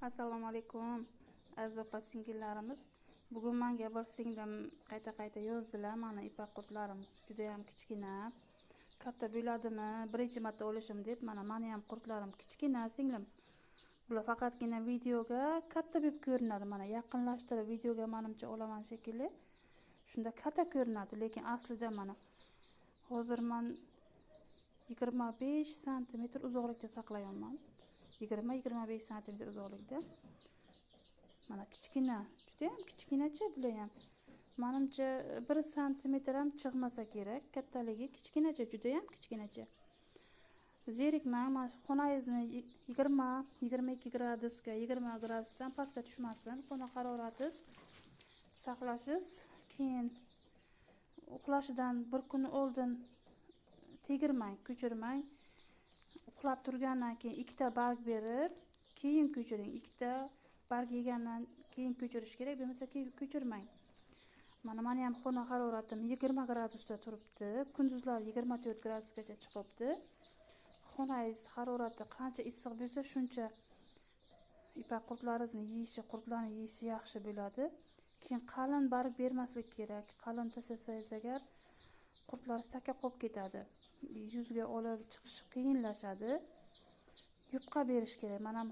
Assalomu alaykum aziz opa-singillarimiz. Bugun menga bir singlim qayta yozdilar. Mana ipak qurtlarim juda ham kichkina. Katta bo'ladimi? Birinchi marta olishim deb, mana meni ham qurtlarim kichkina singlim. Bular faqatgina videoga katta deb ko'rinadi. Mana yaqinlashtirib videoga menimcha olaman shekilli. Shunda katta ko'rinadi, lekin aslida mana hozir men 25 sm uzoqlikda saqlayapman. 20-25 sm uzoqlikda. Mana kichkina, juda ham kichkinacha bular ham. Menimcha 1 sm ham chiqmasa kerak. Kattaligi kichkinacha, juda ham kichkinacha. Zerikmang, mana xonangizni 20-22 gradusga, 20 gradusdan pastga tushmasin. Xona haroratingiz saqlashingiz, keyin uxlashidan bir kun oldin tegirmang, ko'chirmang. Uxlab turgandan keyin ikkita barg berib, keyin ko'chiring. Ikkita barg yegandan keyin ko'chirish kerak, bo'lmasa ko'chirmang. Mana meni ham xona haroratim 20 gradusda turibdi. Kunduzlar 24 gradusgacha chiqibdi. Xonangiz harorati qancha issiq bo'lsa, shuncha ipak qurtlaringizni yeyishi, qurtlarni yeyishi yaxshi bo'ladi. Keyin qalin barg bermaslik kerak. Qalin tashlasangiz agar qurtlar taka qolib ketadi. Yuzga olib chiqish qiyinlashadi. Yupqa berish kerak. Men ham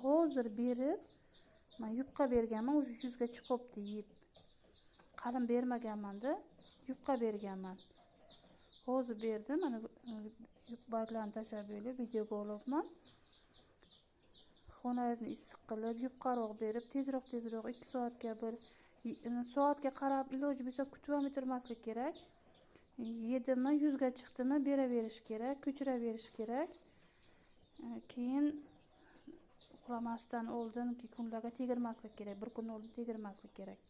hozir berib, men yupqa berganman, o'sha yuzga chiqibdi yeb. Qalin bermaganman-da, yupqa berganman. Hozir berdim, mana barglarni tashlab bo'lib videoga olyapman. Xonangizni issiq qilib, yupqaroq berib, tezroq 2 soatga bir soatga qarab iloji bo'lsa kutib ham o'tirmaslik kerak. Yedimi, yuzga chiqdimi beraverish kerak, ko'chiraverish kerak. Keyin uxlamasdan oldingi kunlarga tegirmaslik kerak, bir kun oldin tegirmaslik kerak.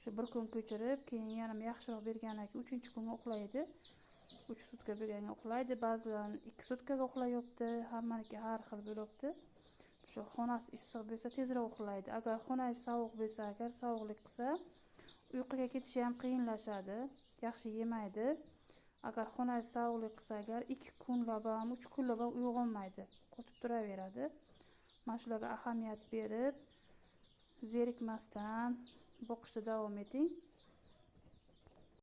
Shu bir kun ko'chirib, keyin yana yaxshiroq bergandan keyin 3-kunga uxlaydi. 3 sutka bo'lganga uxlaydi, ba'zilar 2 sutkaga uxlayapti, hammaniki har xil bo'libdi. Shu xonasi issiq bo'lsa tezroq uxlaydi. Agar xonangiz sovuq bo'lsa, agar sovuqlik qilsa, uyquga ketishi ham qiyinlashadi, yaxshi yemaydi. Agar xonangiz sovuqlik qilsa, agar 2 kunlab ham, 3 kunlab ham uyg'onmaydi, qotib turaveradi. Mana shularga ahamiyat berib, zerikmasdan boqishda davom eting.